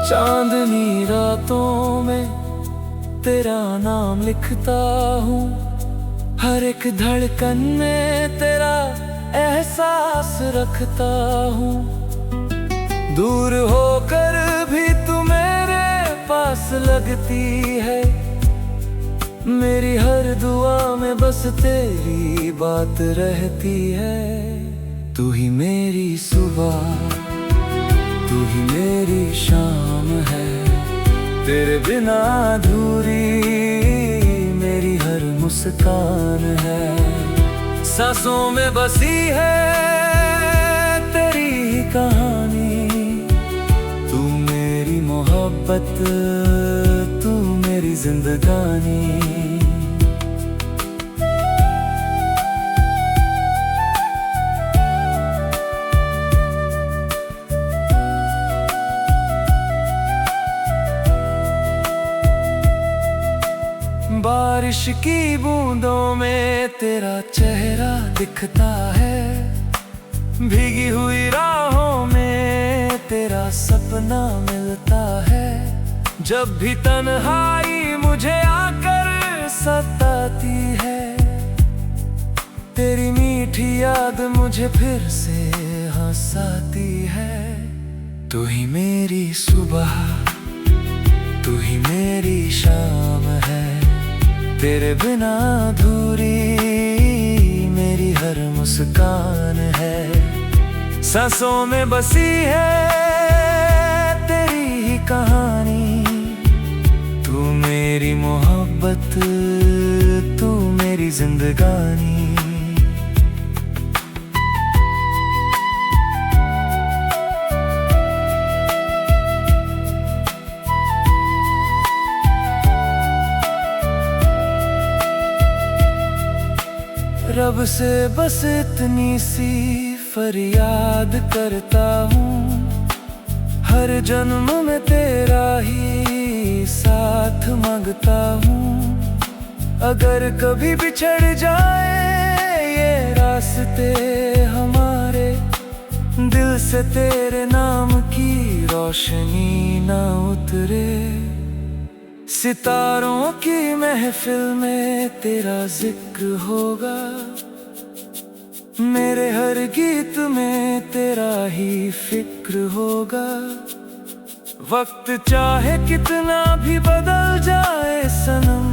चांदनी रातों में तेरा नाम लिखता हूँ, हर एक धड़कन में तेरा एहसास रखता हूँ। दूर होकर भी तू मेरे पास लगती है, मेरी हर दुआ में बस तेरी बात रहती है। तू ही मेरी सुबह, तू ही मेरी शाम है, तेरे बिना अधूरी मेरी हर मुस्कान है। सांसों में बसी है तेरी ही कहानी, तू मेरी मोहब्बत, तू मेरी जिंदगानी। बारिश की बूंदों में तेरा चेहरा दिखता है, भीगी हुई राहों में तेरा सपना मिलता है। जब भी तन्हाई मुझे आकर सताती है, तेरी मीठी याद मुझे फिर से हंसाती है। तू ही मेरी सुबह, तू ही मेरी शाम है, तेरे बिना अधूरी मेरी हर मुस्कान है। सांसों में बसी है तेरी ही कहानी, तू मेरी मोहब्बत, तू मेरी जिंदगानी। रब से बस इतनी सी फरियाद करता हूँ, हर जन्म में तेरा ही साथ मांगता हूँ। अगर कभी बिछड़ जाए ये रास्ते हमारे, दिल से तेरे नाम की रोशनी ना उतरे। सितारों की महफिल में तेरा जिक्र होगा, मेरे हर गीत में तेरा ही फिक्र होगा। वक्त चाहे कितना भी बदल जाए सनम,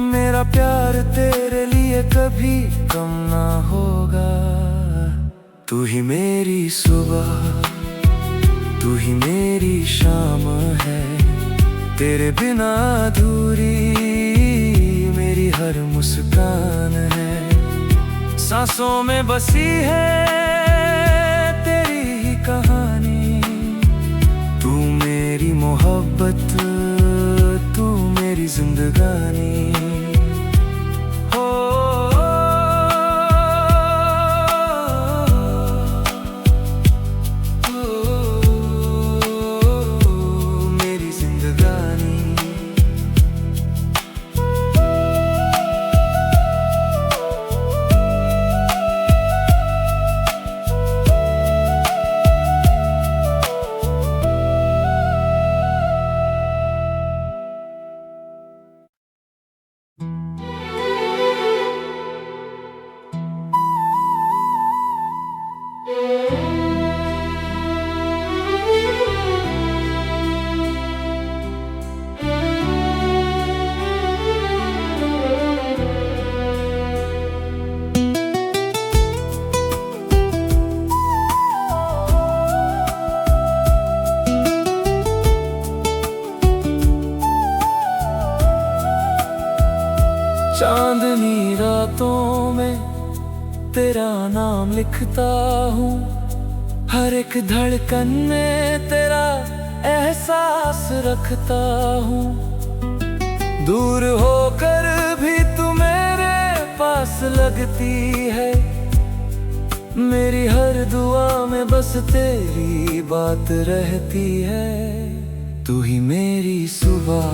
मेरा प्यार तेरे लिए कभी कम ना होगा। तू ही मेरी सुबह, तू ही मेरी शाम है, तेरे बिना अधूरी मेरी हर मुस्कान है। सांसों में बसी है तेरी ही कहानी, तू मेरी मोहब्बत, तू मेरी जिंदगानी। चांदनी रातों में तेरा नाम लिखता हूँ, हर एक धड़कन में तेरा एहसास रखता हूँ। दूर होकर भी तू मेरे पास लगती है, मेरी हर दुआ में बस तेरी बात रहती है। तू ही मेरी सुबह,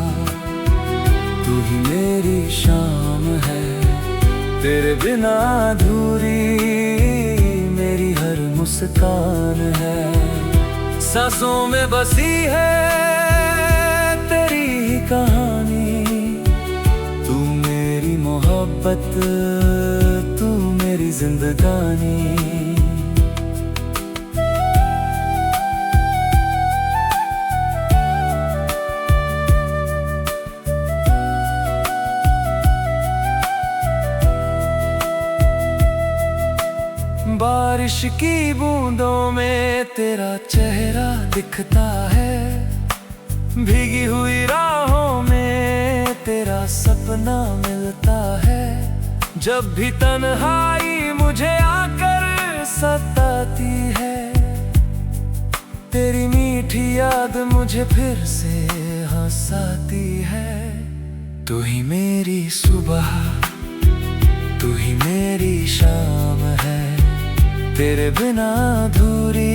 तू ही मेरी शाम है, तेरे बिना अधूरी मेरी हर मुस्कान है। सांसों में बसी है तेरी ही कहानी। तू मेरी मोहब्बत, तू मेरी जिंदगानी। बारिश की बूंदों में तेरा चेहरा दिखता है, भीगी हुई राहों में तेरा सपना मिलता है। जब भी तन्हाई मुझे आकर सताती है, तेरी मीठी याद मुझे फिर से हंसाती है। तू ही मेरी सुबह, तू ही मेरी शाम है, तेरे बिना अधूरी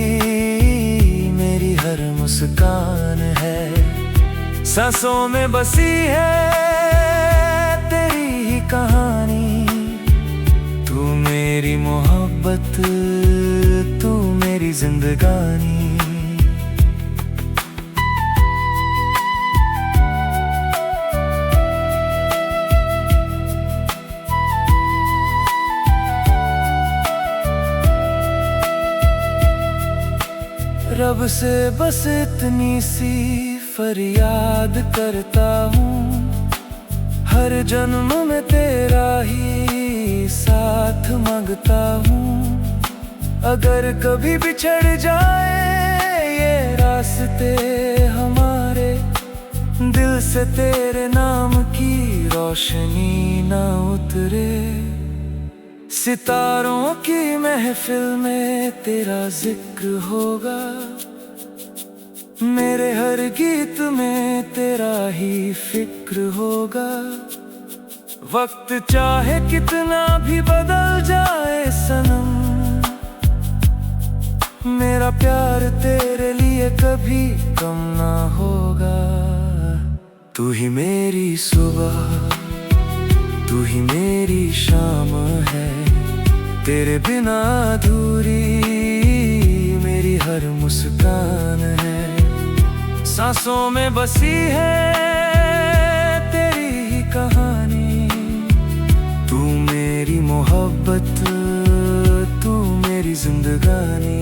मेरी हर मुस्कान है। सांसों में बसी है तेरी ही कहानी। तू मेरी मोहब्बत, तू मेरी जिंदगानी। रब से बस इतनी सी फरियाद करता हूँ, हर जन्म में तेरा ही साथ मांगता हूँ। अगर कभी बिछड़ जाए ये रास्ते हमारे, दिल से तेरे नाम की रोशनी ना उतरे। सितारों की महफिल में तेरा जिक्र होगा, मेरे हर गीत में तेरा ही फिक्र होगा। वक्त चाहे कितना भी बदल जाए सनम, मेरा प्यार तेरे लिए कभी कम ना होगा। तू ही मेरी सुबह, तू ही मेरी शाम है, तेरे बिना अधूरी मेरी हर मुस्कान है। सांसों में बसी है तेरी ही कहानी। तू मेरी मोहब्बत, तू मेरी जिंदगानी।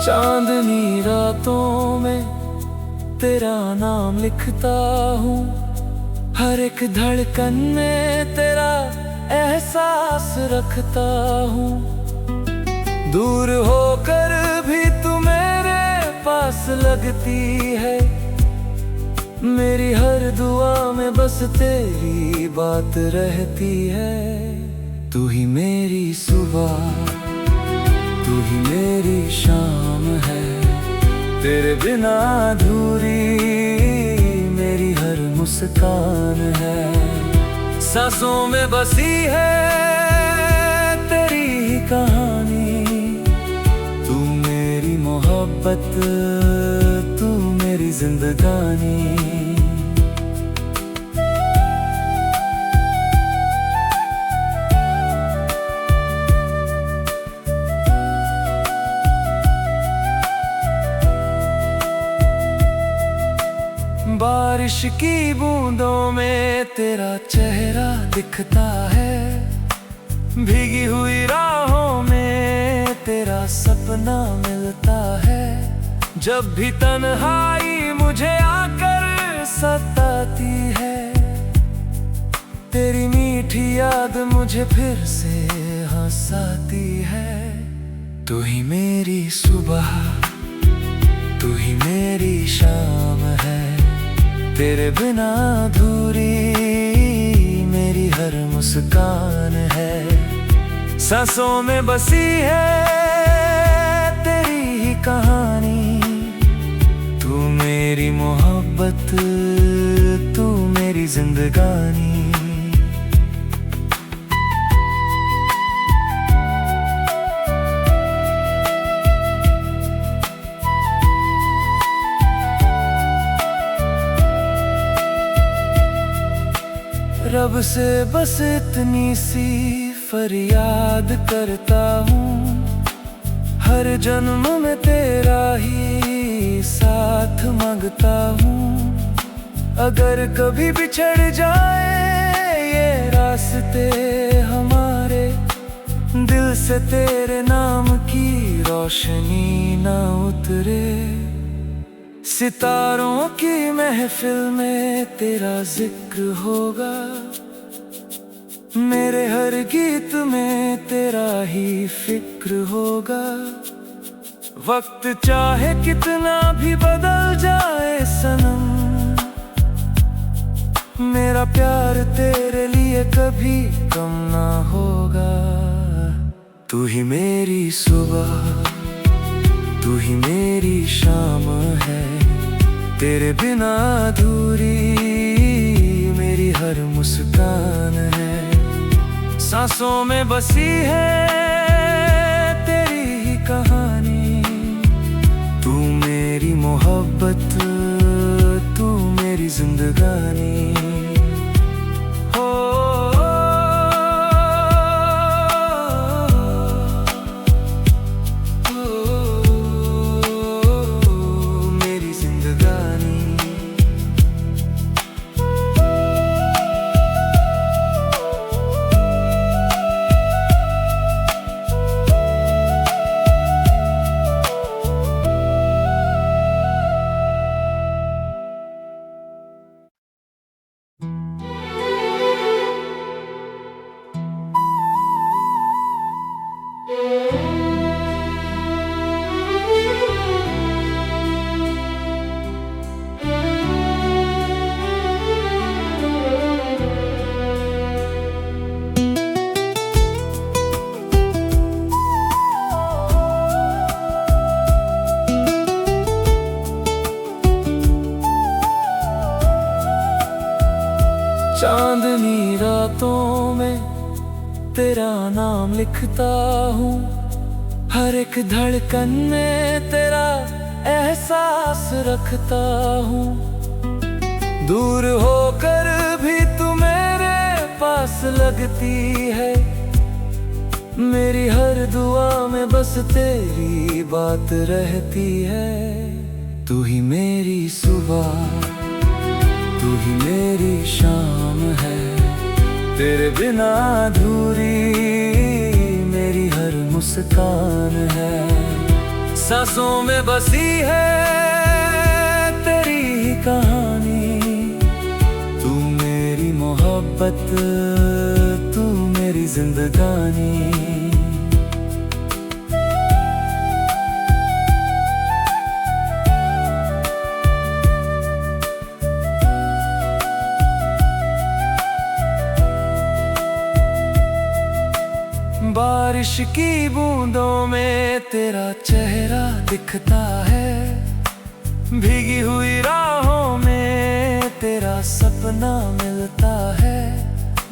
चांदनी रातों में तेरा नाम लिखता हूँ, हर एक धड़कन में तेरा एहसास रखता हूँ। दूर होकर भी तू मेरे पास लगती है, मेरी हर दुआ में बस तेरी बात रहती है। तू ही मेरी सुबह, तू ही मेरी शाम है, तेरे बिना अधूरी मेरी हर मुस्कान है। सांसों में बसी है तेरी ही कहानी। तू मेरी मोहब्बत, तू मेरी जिंदगानी। बारिश की बूंदों में तेरा चेहरा दिखता है, भीगी हुई राहों में तेरा सपना मिलता है। जब भी तन्हाई मुझे आकर सताती है, तेरी मीठी याद मुझे फिर से हंसाती है। तू ही मेरी सुबह, तू ही मेरी शाम है, तेरे बिना अधूरी मेरी हर मुस्कान है। सांसों में बसी है तेरी ही कहानी, तू मेरी मोहब्बत, तू मेरी जिंदगानी। रब से बस इतनी सी फरियाद करता हूँ, हर जन्म में तेरा ही साथ मांगता हूँ। अगर कभी बिछड़ जाए ये रास्ते हमारे, दिल से तेरे नाम की रोशनी ना उतरे। सितारों की महफिल में तेरा जिक्र होगा, मेरे हर गीत में तेरा ही फिक्र होगा। वक्त चाहे कितना भी बदल जाए सनम, मेरा प्यार तेरे लिए कभी कम ना होगा। तू ही मेरी सुबह, तू ही मेरी शाम है, तेरे बिना अधूरी मेरी हर मुस्कान है। सांसों में बसी है तेरी ही कहानी, तू मेरी मोहब्बत, तू मेरी जिंदगानी। चांदनी रातों में तेरा नाम लिखता हूँ, हर एक धड़कन में तेरा एहसास रखता हूँ। दूर होकर भी तू मेरे पास लगती है, मेरी हर दुआ में बस तेरी बात रहती है। तू ही मेरी सुबह, तू ही मेरी शाम है, तेरे बिना अधूरी मेरी हर मुस्कान है। सांसों में बसी है तेरी ही कहानी, तू मेरी मोहब्बत, तू मेरी जिंदगानी। बारिश की बूंदों में तेरा चेहरा दिखता है, भीगी हुई राहों में तेरा सपना मिलता है।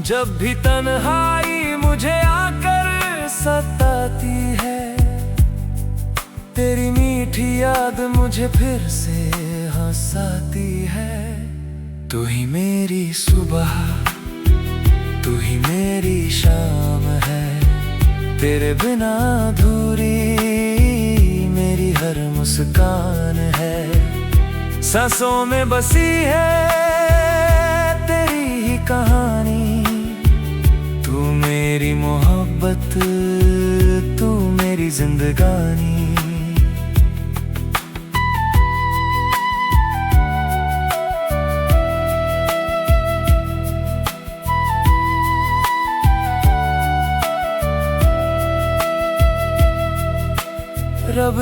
जब भी तन्हाई मुझे आकर सताती है, तेरी मीठी याद मुझे फिर से हंसाती है। तू ही मेरी सुबह, तू ही मेरी शाम है, तेरे बिना अधूरी मेरी हर मुस्कान है। सांसों में बसी है तेरी ही कहानी, तू मेरी मोहब्बत, तू मेरी जिंदगानी।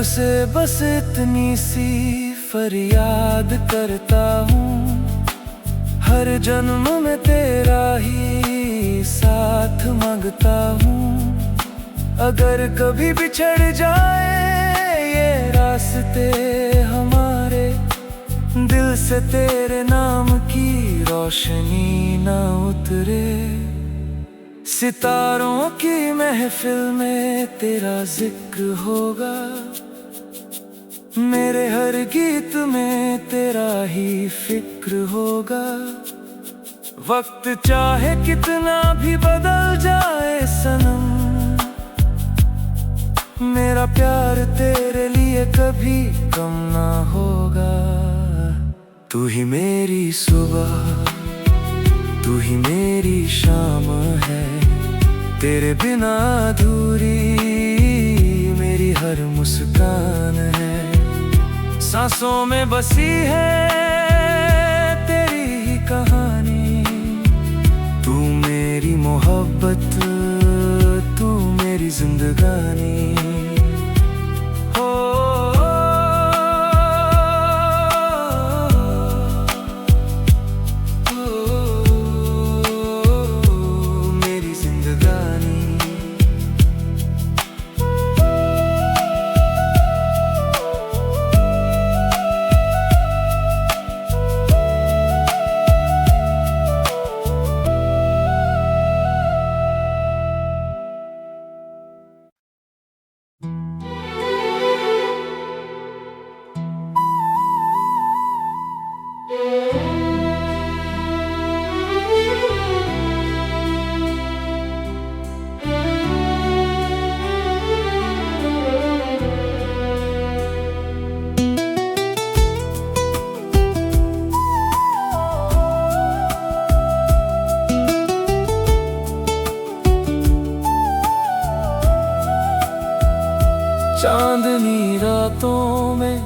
से बस इतनी सी फरियाद करता हूँ, हर जन्म में तेरा ही साथ मांगता हूँ। अगर कभी बिछड़ जाए ये रास्ते हमारे, दिल से तेरे नाम की रोशनी न उतरे। सितारों की महफिल में तेरा जिक्र होगा, मेरे हर गीत में तेरा ही फिक्र होगा। वक्त चाहे कितना भी बदल जाए सनम, मेरा प्यार तेरे लिए कभी कम ना होगा। तू ही मेरी सुबह, तू ही मेरी शाम है, तेरे बिना अधूरी मेरी हर मुस्कान है। सांसों में बसी है तेरी ही कहानी, तू मेरी मोहब्बत, तू मेरी जिंदगानी। चांदनी रातों में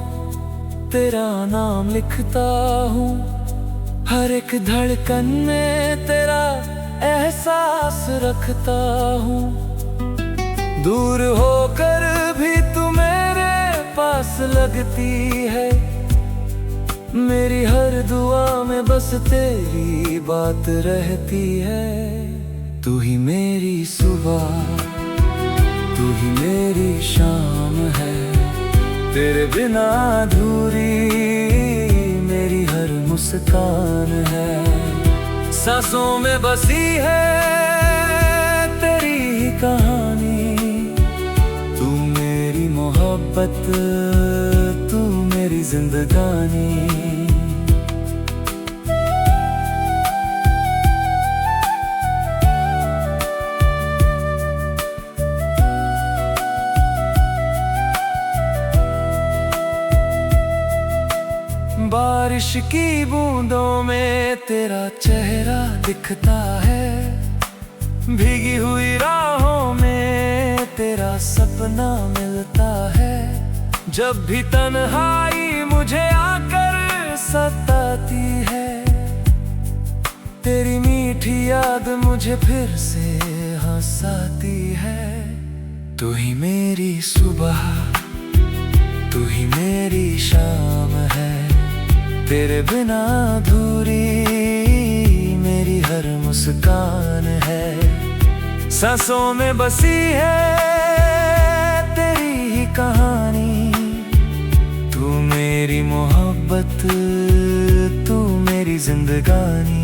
तेरा नाम लिखता हूँ, हर एक धड़कन में तेरा एहसास रखता हूँ। दूर होकर भी तू मेरे पास लगती है, मेरी हर दुआ में बस तेरी बात रहती है। तू ही मेरी सुबह, तू ही मेरी शाम है, तेरे बिना अधूरी मेरी हर मुस्कान है। सांसों में बसी है तेरी ही कहानी, तू मेरी मोहब्बत, तू मेरी जिंदगानी। बारिश की बूंदों में तेरा चेहरा दिखता है, भीगी हुई राहों में तेरा सपना मिलता है। जब भी तन्हाई मुझे आकर सताती है, तेरी मीठी याद मुझे फिर से हंसाती है। तू ही मेरी सुबह, तू ही मेरी शाम है, तेरे बिना अधूरी मेरी हर मुस्कान है। सांसों में बसी है तेरी ही कहानी, तू मेरी मोहब्बत, तू मेरी जिंदगानी।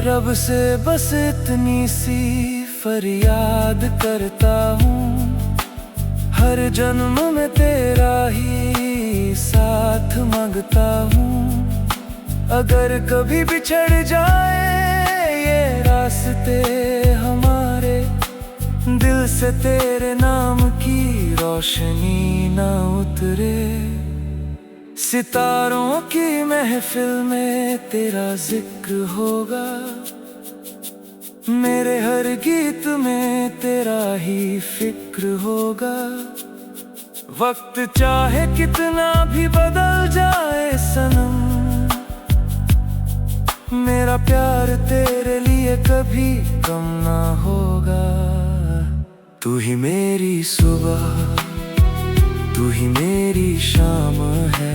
रब से बस इतनी सी फरियाद करता हूँ, हर जन्म में तेरा ही साथ मांगता हूँ। अगर कभी बिछड़ जाए ये रास्ते हमारे, दिल से तेरे नाम की रोशनी न उतरे। सितारों की महफिल में तेरा जिक्र होगा, मेरे हर गीत में तेरा ही फिक्र होगा। वक्त चाहे कितना भी बदल जाए सनम, मेरा प्यार तेरे लिए कभी कम ना होगा। तू ही मेरी सुबह, तू ही मेरी शाम है,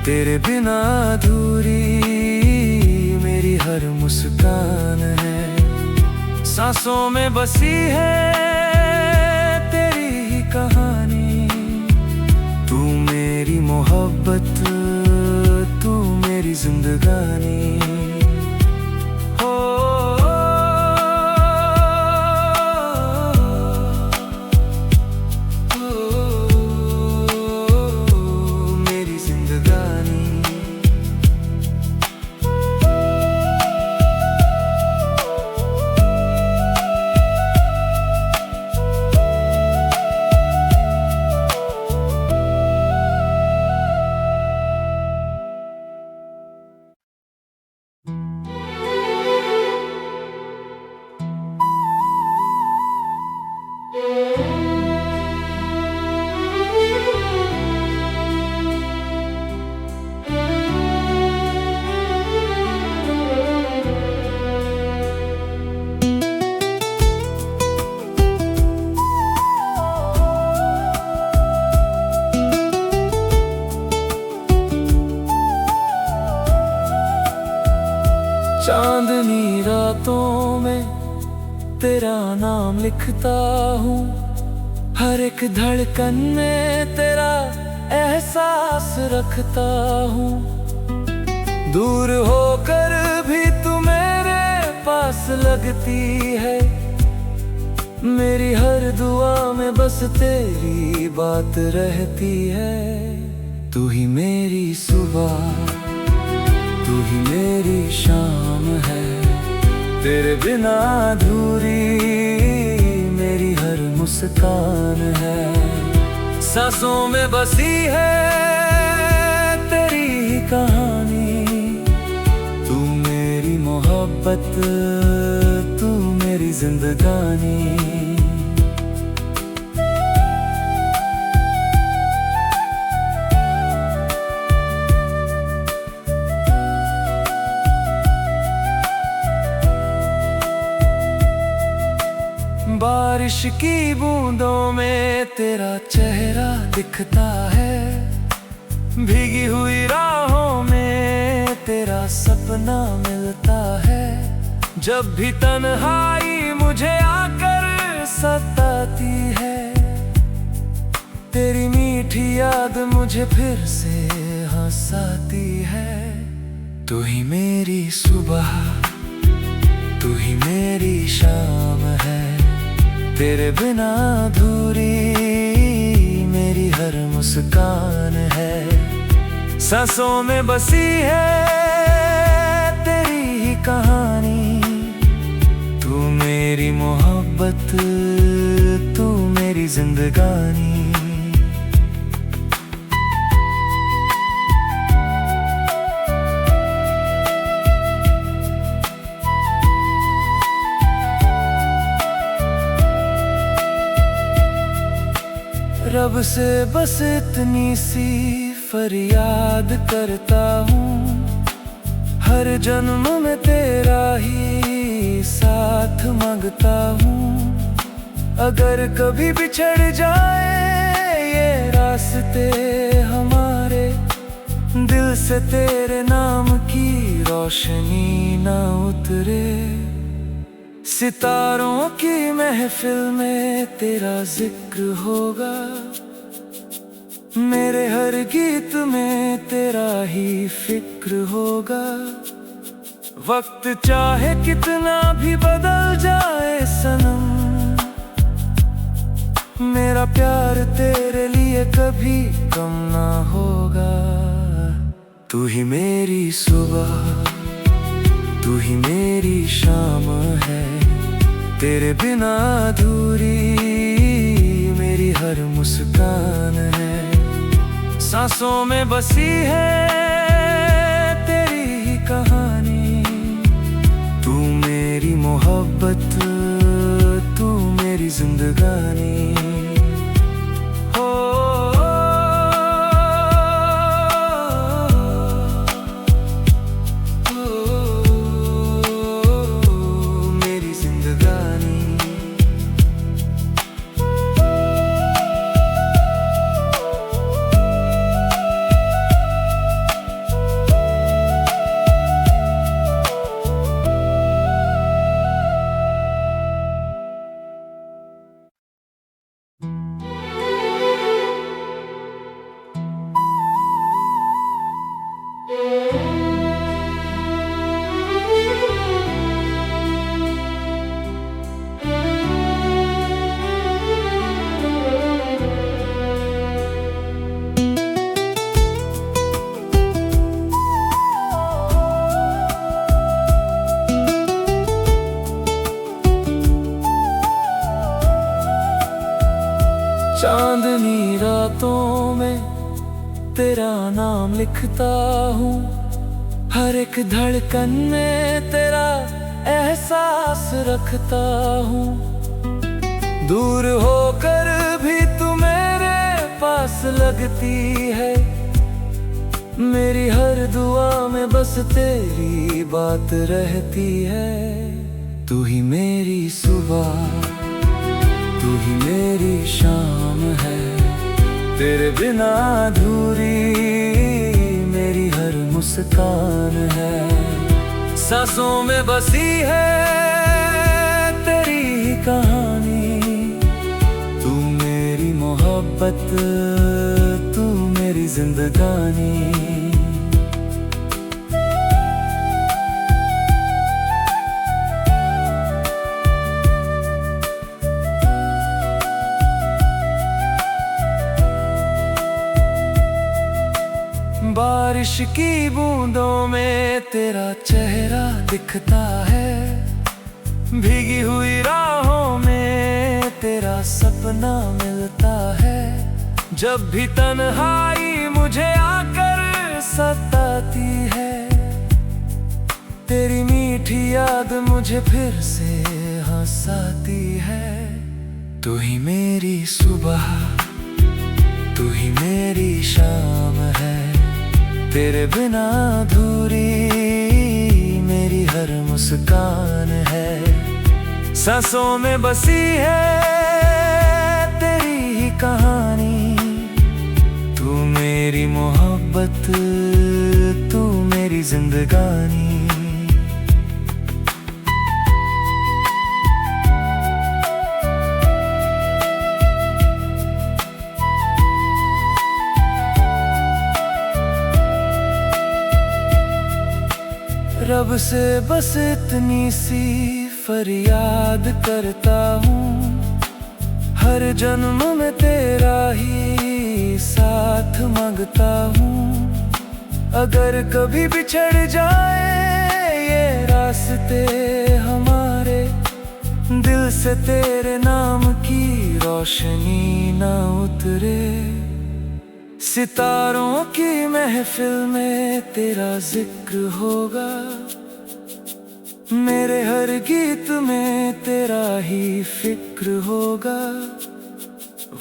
तेरे बिना अधूरी मेरी हर मुस्कान है। सांसों में बसी है तेरी ही कहानी, तू मेरी मोहब्बत, तू मेरी जिंदगानी। चांदनी रातों में तेरा नाम लिखता हूँ, हर एक धड़कन में तेरा एहसास रखता हूँ। दूर होकर भी तू मेरे पास लगती है, मेरी हर दुआ में बस तेरी बात रहती है। तू ही मेरी सुबह, तू ही मेरी शाम है, तेरे बिना अधूरी मेरी हर मुस्कान है। सांसों में बसी है तेरी ही कहानी, तू मेरी मोहब्बत, तू मेरी जिंदगानी। बारिश की बूंदों में तेरा चेहरा दिखता है, भीगी हुई राहों में तेरा सपना मिलता है। जब भी तन्हाई मुझे आकर सताती है, तेरी मीठी याद मुझे फिर से हंसाती है। तू ही मेरी सुबह, तू ही मेरी शाम है, तेरे बिना अधूरी मेरी हर मुस्कान है। सांसों में बसी है तेरी ही कहानी, तू मेरी मोहब्बत, तू मेरी जिंदगानी। रब से बस इतनी सी फरियाद करता हूँ, हर जन्म में तेरा ही साथ मांगता हूँ। अगर कभी बिछड़ जाए ये रास्ते हमारे, दिल से तेरे नाम की रोशनी ना उतरे। सितारों की महफिल में तेरा जिक्र होगा, मेरे हर गीत में तेरा ही फिक्र होगा। वक्त चाहे कितना भी बदल जाए सनम, मेरा प्यार तेरे लिए कभी कम ना होगा। तू ही मेरी सुबह, तू ही मेरी शाम है, तेरे बिना अधूरी मेरी हर मुस्कान है। सांसों में बसी है तेरी ही कहानी, तू मेरी मोहब्बत, तू मेरी जिंदगानी। हो तेरा नाम लिखता हूँ, हर एक धड़कन में तेरा एहसास रखता हूँ। दूर होकर भी तू मेरे पास लगती है, मेरी हर दुआ में बस तेरी बात रहती है। तू ही मेरी सुबह, तू ही मेरी शाम है, तेरे बिना अधूरी मेरी हर मुस्कान है। सांसों में बसी है तेरी ही कहानी, तू मेरी मोहब्बत, तू मेरी जिंदगानी। बारिश की बूंदों में तेरा चेहरा दिखता है, भीगी हुई राहों में तेरा सपना मिलता है। जब भी तन्हाई मुझे आकर सताती है, तेरी मीठी याद मुझे फिर से हंसाती है। तू ही मेरी सुबह, तू ही मेरी शाम है, तेरे बिना अधूरी मेरी हर मुस्कान है। सांसों में बसी है तेरी ही कहानी, तू मेरी मोहब्बत, तू मेरी जिंदगानी। रब से बस इतनी सी फरियाद करता हूँ, हर जन्म में तेरा ही साथ मांगता हूँ। अगर कभी बिछड़ जाए ये रास्ते हमारे, दिल से तेरे नाम की रोशनी ना उतरे। सितारों की महफिल में तेरा जिक्र होगा, मेरे हर गीत में तेरा ही फिक्र होगा।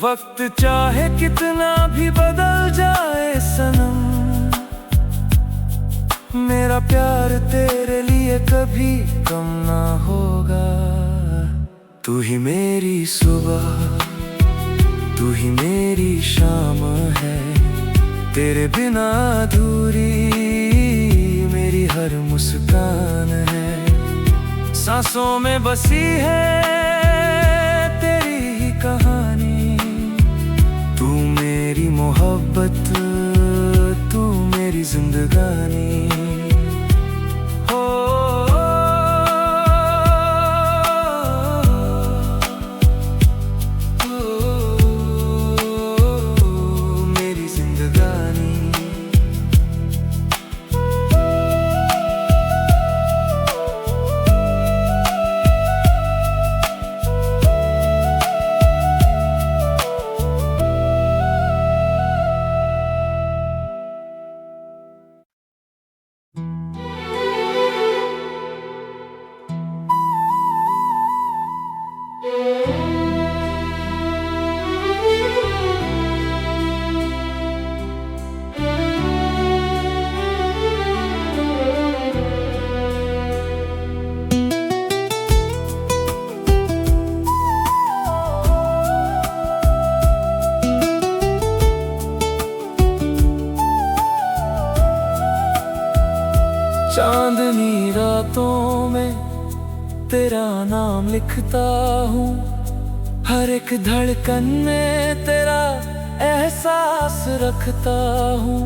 वक्त चाहे कितना भी बदल जाए सनम, मेरा प्यार तेरे लिए कभी कम ना होगा। तू ही मेरी सुबह, तू ही मेरी शाम है, तेरे बिना अधूरी मेरी हर मुस्कान है। सांसों में बसी है तेरी ही कहानी, तू मेरी मोहब्बत, तू मेरी जिंदगानी। चांदनी रातों में तेरा नाम लिखता हूँ, हर एक धड़कन में तेरा एहसास रखता हूँ।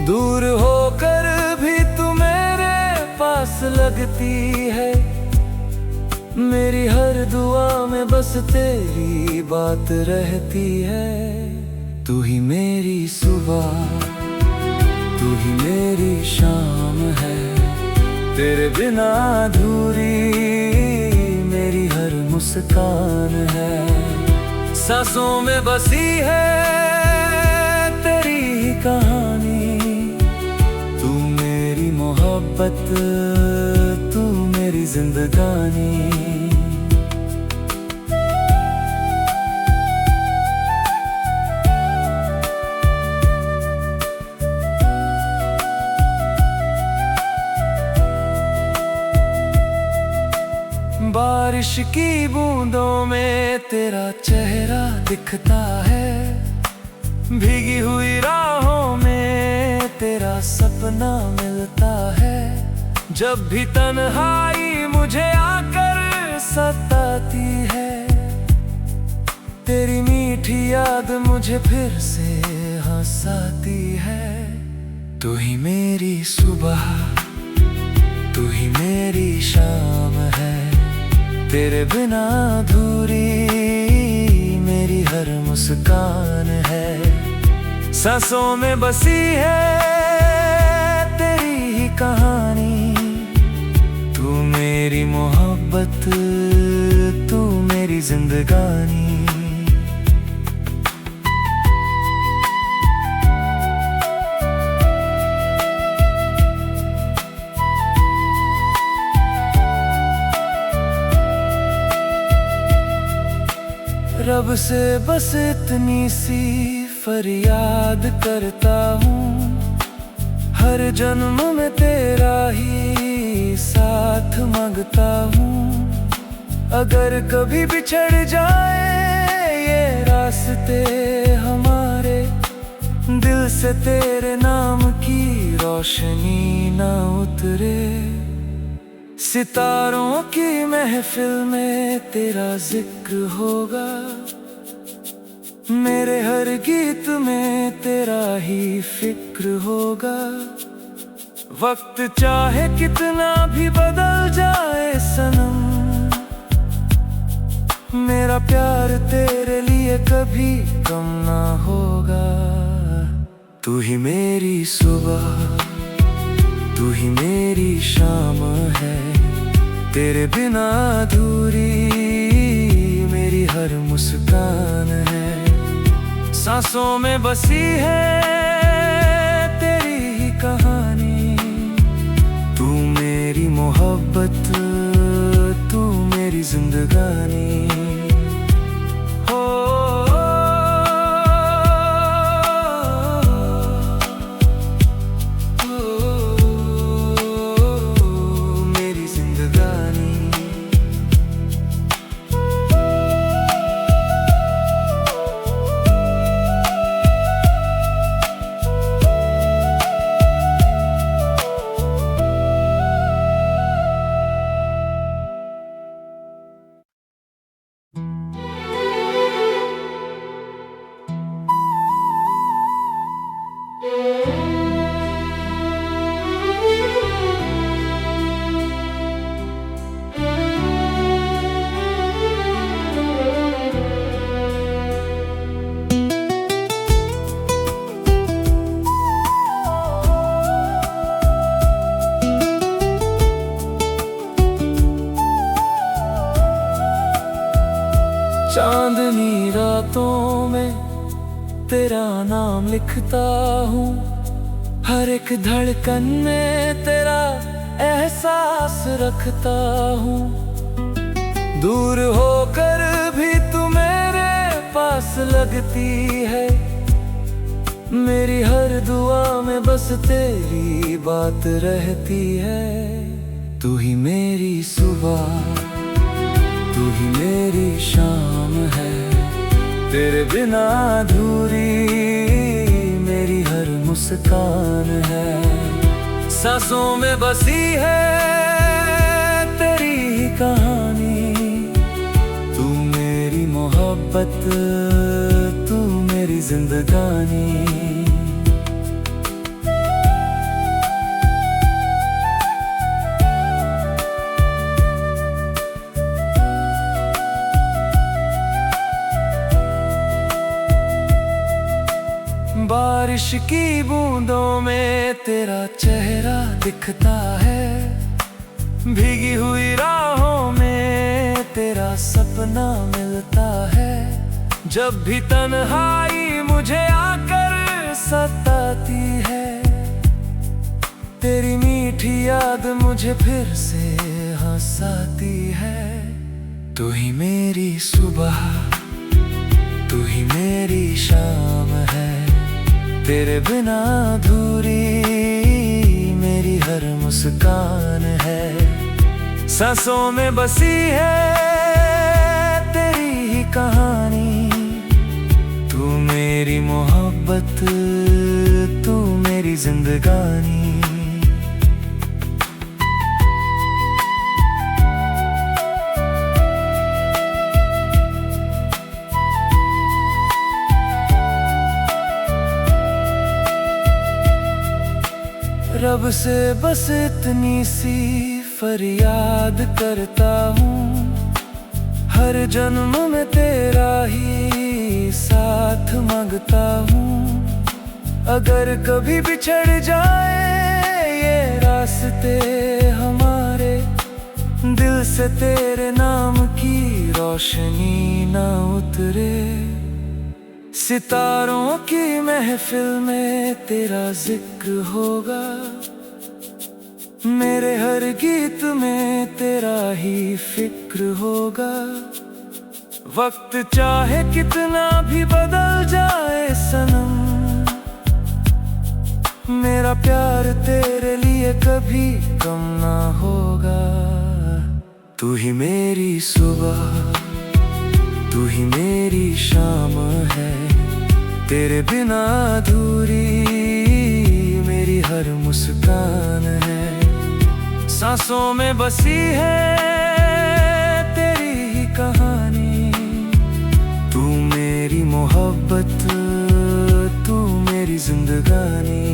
दूर होकर भी तू मेरे पास लगती है, मेरी हर दुआ में बस तेरी बात रहती है। तू ही मेरी सुबह, तू ही मेरी शाम है, तेरे बिना अधूरी मेरी हर मुस्कान है। सांसों में बसी है तेरी कहानी। तू मेरी मोहब्बत, तू मेरी जिंदगानी। बारिश की बूंदों में तेरा चेहरा दिखता है, भीगी हुई राहों में तेरा सपना मिलता है। जब भी तन्हाई मुझे आकर सताती है, तेरी मीठी याद मुझे फिर से हंसाती है। तू ही मेरी सुबह, तू ही मेरी शाम है, तेरे बिना अधूरी मेरी हर मुस्कान है। सांसों में बसी है तेरी ही कहानी। तू मेरी मोहब्बत, तू मेरी जिंदगानी। रब से बस इतनी सी फरियाद करता हूँ, हर जन्म में तेरा ही साथ मांगता हूँ। अगर कभी बिछड़ जाए ये रास्ते हमारे, दिल से तेरे नाम की रोशनी न उतरे। सितारों की महफिल में तेरा जिक्र होगा, मेरे हर गीत में तेरा ही फिक्र होगा। वक्त चाहे कितना भी बदल जाए सनम, मेरा प्यार तेरे लिए कभी कम ना होगा। तू ही मेरी सुबह, तू ही मेरी शाम है, तेरे बिना अधूरी मेरी हर मुस्कान है। सांसों में बसी है तेरी ही कहानी। तू मेरी मोहब्बत, तू मेरी जिंदगानी। हो चांदनी रातों में तेरा नाम लिखता हूँ, हर एक धड़कन में तेरा एहसास रखता हूँ। दूर होकर भी तू मेरे पास लगती है, मेरी हर दुआ में बस तेरी बात रहती है। तू ही मेरी सुबह, तू ही मेरी शाम है, तेरे बिना अधूरी मेरी हर मुस्कान है। सांसों में बसी है तेरी ही कहानी। तू मेरी मोहब्बत, तू मेरी जिंदगानी। बारिश की बूंदों में तेरा चेहरा दिखता है, भीगी हुई राहों में तेरा सपना मिलता है। जब भी तन्हाई मुझे आकर सताती है। तेरी मीठी याद मुझे फिर से हंसाती है। तू ही मेरी सुबह, तू ही मेरी शाम है। तेरे बिना अधूरी मेरी हर मुस्कान है। सांसों में बसी है तेरी ही कहानी। तू मेरी मोहब्बत, तू मेरी जिंदगानी। रब से बस इतनी सी फरियाद करता हूँ, हर जन्म में तेरा ही साथ मांगता हूँ। अगर कभी बिछड़ जाए ये रास्ते हमारे, दिल से तेरे नाम की रोशनी ना उतरे। सितारों की महफिल में तेरा जिक्र होगा, मेरे हर गीत में तेरा ही फिक्र होगा। वक्त चाहे कितना भी बदल जाए सनम, मेरा प्यार तेरे लिए कभी कम ना होगा। तू ही मेरी सुबह, तू ही मेरी शाम है। तेरे बिना अधूरी मेरी हर मुस्कान है। सांसों में बसी है तेरी ही कहानी। तू मेरी मोहब्बत, तू मेरी जिंदगानी।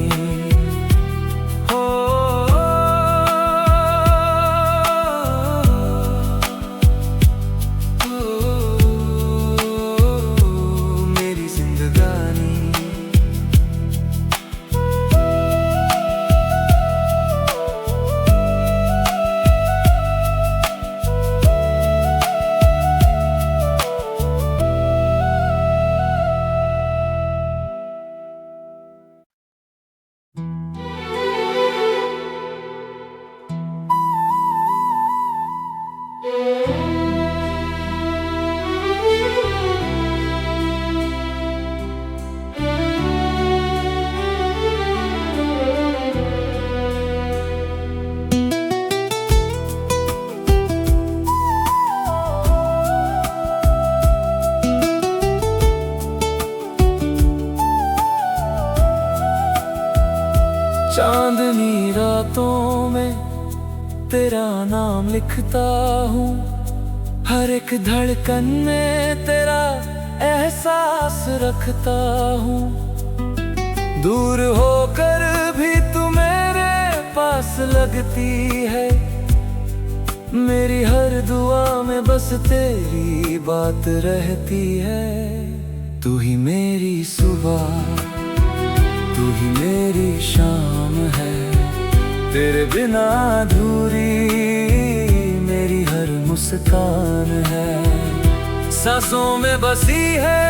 चांदनी रातों में तेरा नाम लिखता हूँ, हर एक धड़कन में तेरा एहसास रखता हूँ। दूर होकर भी तू मेरे पास लगती है, मेरी हर दुआ में बस तेरी बात रहती है। तू ही मेरी सुबह, तू ही मेरी शाम है। तेरे बिना अधूरी मेरी हर मुस्कान है। सांसों में बसी है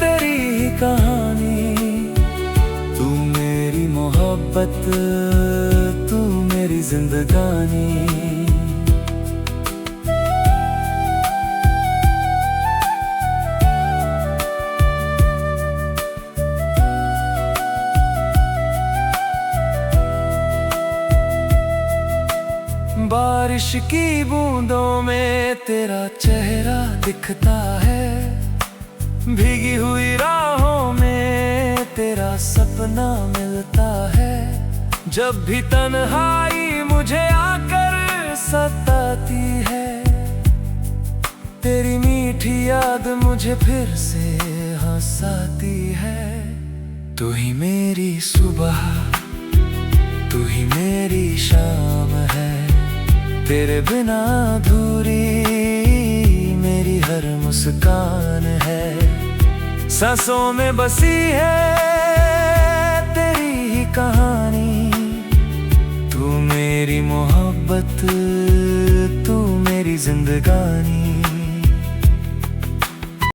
तेरी ही कहानी। तू मेरी मोहब्बत, तू मेरी जिंदगानी। बारिश की बूंदों में तेरा चेहरा दिखता है, भीगी हुई राहों में तेरा सपना मिलता है। जब भी तन्हाई मुझे आकर सताती है, तेरी मीठी याद मुझे फिर से हंसाती है। तू ही मेरी सुबह, तू ही मेरी शाम है। तेरे बिना अधूरी मेरी हर मुस्कान है। सांसों में बसी है तेरी ही कहानी। तू मेरी मोहब्बत, तू मेरी जिंदगानी।